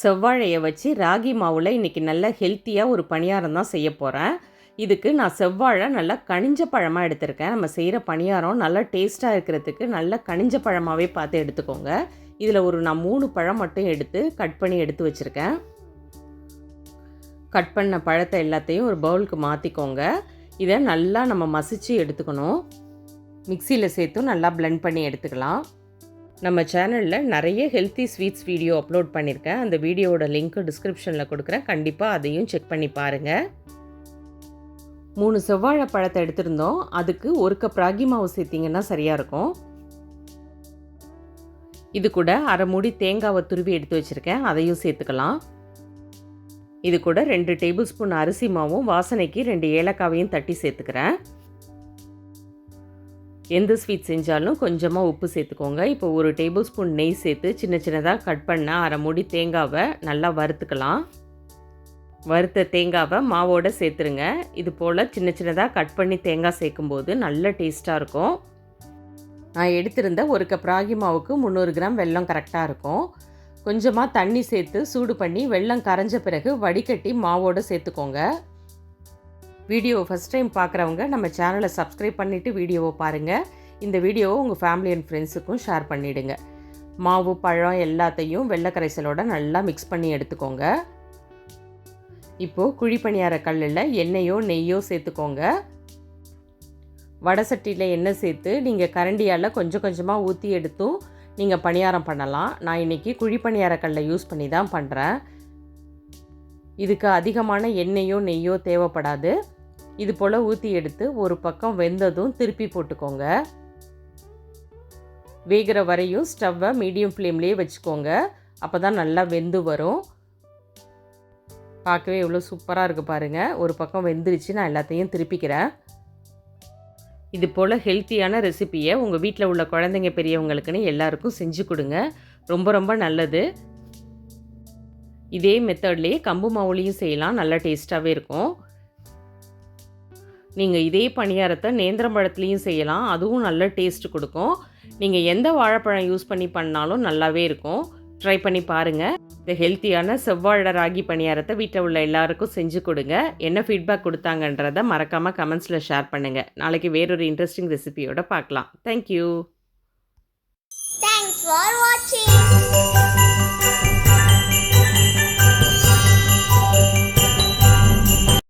செவ்வாழையை வச்சு ராகி மாவில் இன்றைக்கி நல்ல ஹெல்த்தியாக ஒரு பணியாரம் தான் செய்ய போகிறேன். இதுக்கு நான் செவ்வாழை நல்லா கனிஞ்ச பழமாக எடுத்திருக்கேன். நம்ம செய்கிற பணியாரம் நல்லா டேஸ்ட்டாக இருக்கிறதுக்கு நல்ல கனிஞ்ச பழமாகவே பார்த்து எடுத்துக்கோங்க. இதில் நான் 3 பழம் மட்டும் எடுத்து கட் பண்ணி எடுத்து வச்சுருக்கேன். கட் பண்ண பழத்தை எல்லாத்தையும் ஒரு பவுலுக்கு மாற்றிக்கோங்க. இதை நல்லா நம்ம மசிச்சு எடுத்துக்கணும். மிக்சியில் சேர்த்து நல்லா பிளெண்ட் பண்ணி எடுத்துக்கலாம். நம்ம சேனலில் நிறைய ஹெல்த்தி ஸ்வீட்ஸ் வீடியோ அப்லோட் பண்ணியிருக்கேன். அந்த வீடியோவோட லிங்க்கு டிஸ்கிரிப்ஷனில் கொடுக்குறேன். கண்டிப்பாக அதையும் செக் பண்ணி பாருங்கள். 3 செவ்வாழை பழத்தை எடுத்திருந்தோம். அதுக்கு 1 கப் ராகி மாவு சேர்த்திங்கன்னா சரியாக இருக்கும். இது கூட அரை மூடி தேங்காவை துருவி எடுத்து வச்சுருக்கேன். அதையும் சேர்த்துக்கலாம். இது கூட 2 டேபிள் ஸ்பூன் அரிசி மாவும் வாசனைக்கு 2 ஏலக்காவையும் தட்டி சேர்த்துக்கிறேன். எந்த ஸ்வீட் செஞ்சாலும் கொஞ்சமாக உப்பு சேர்த்துக்கோங்க. இப்போ 1 டேபிள் ஸ்பூன் நெய் சேர்த்து சின்ன சின்னதாக கட் பண்ண அரை மூடி தேங்காவை நல்லா வறுத்துக்கலாம். வறுத்த தேங்காவை மாவோடு சேர்த்துருங்க. இது போல் சின்ன சின்னதாக கட் பண்ணி தேங்காய் சேர்க்கும்போது நல்ல டேஸ்ட்டாக இருக்கும். நான் எடுத்திருந்த 1 கப் ராகி மாவுக்கு 300 கிராம் வெல்லம் கரெக்டாக இருக்கும். கொஞ்சமாக தண்ணி சேர்த்து சூடு பண்ணி வெல்லம் கரைஞ்ச பிறகு வடிகட்டி மாவோடு சேர்த்துக்கோங்க. வீடியோவை ஃபஸ்ட் டைம் பார்க்குறவங்க நம்ம சேனலை சப்ஸ்கிரைப் பண்ணிவிட்டு வீடியோவை பாருங்கள். இந்த வீடியோவை உங்கள் ஃபேமிலி அண்ட் ஃப்ரெண்ட்ஸுக்கும் ஷேர் பண்ணிவிடுங்க. மாவு பழம் எல்லாத்தையும் வெள்ளை கரைசலோடு நல்லா மிக்ஸ் பண்ணி எடுத்துக்கோங்க. இப்போது குழி பணியார கல்லில் எண்ணெயோ நெய்யோ சேர்த்துக்கோங்க. வடை சட்டியில் எண்ணெய் சேர்த்து நீங்கள் கரண்டியால் கொஞ்சம் கொஞ்சமாக ஊற்றி எடுத்தும் நீங்கள் பணியாரம் பண்ணலாம். நான் இன்றைக்கி குழி பணியார கல்லை யூஸ் பண்ணி தான் பண்ணுறேன். இதுக்கு அதிகமான எண்ணெயோ நெய்யோ தேவைப்படாது. இது போல் ஊற்றி எடுத்து ஒரு பக்கம் வெந்ததும் திருப்பி போட்டுக்கோங்க. வேகிற வரையும் ஸ்டவ்வை மீடியம் ஃப்ளேம்லேயே வச்சுக்கோங்க. அப்போ தான் நல்லா வெந்து வரும். பார்க்கவே எவ்வளோ சூப்பராக இருக்குது பாருங்கள். ஒரு பக்கம் வெந்துருச்சு. நான் எல்லாத்தையும் திருப்பிக்கிறேன். இது போல் ஹெல்த்தியான ரெசிப்பியை உங்கள் வீட்டில் உள்ள குழந்தைங்க பெரியவங்களுக்குன்னு எல்லாருக்கும் செஞ்சு கொடுங்க. ரொம்ப ரொம்ப நல்லது. இதே மெத்தட்லேயே கம்பு மாவுலேயும் செய்யலாம். நல்லா டேஸ்ட்டாகவே இருக்கும். நீங்கள் இதே பணியாரத்தை நேந்திரம் பழத்துலேயும் செய்யலாம். அதுவும் நல்ல டேஸ்ட் கொடுக்கும். நீங்கள் எந்த வாழைப்பழம் யூஸ் பண்ணி பண்ணாலும் நல்லாவே இருக்கும். ட்ரை பண்ணி பாருங்கள். இந்த ஹெல்த்தியான செவ்வாழை ராகி பணியாரத்தை வீட்டில் உள்ள எல்லாருக்கும் செஞ்சு கொடுங்க. என்ன ஃபீட்பேக் கொடுத்தாங்கன்றதை மறக்காமல் கமெண்ட்ஸில் ஷேர் பண்ணுங்கள். நாளைக்கு வேறொரு இன்ட்ரெஸ்டிங் ரெசிபியோட பார்க்கலாம். தேங்க்யூ. Thanks for watching.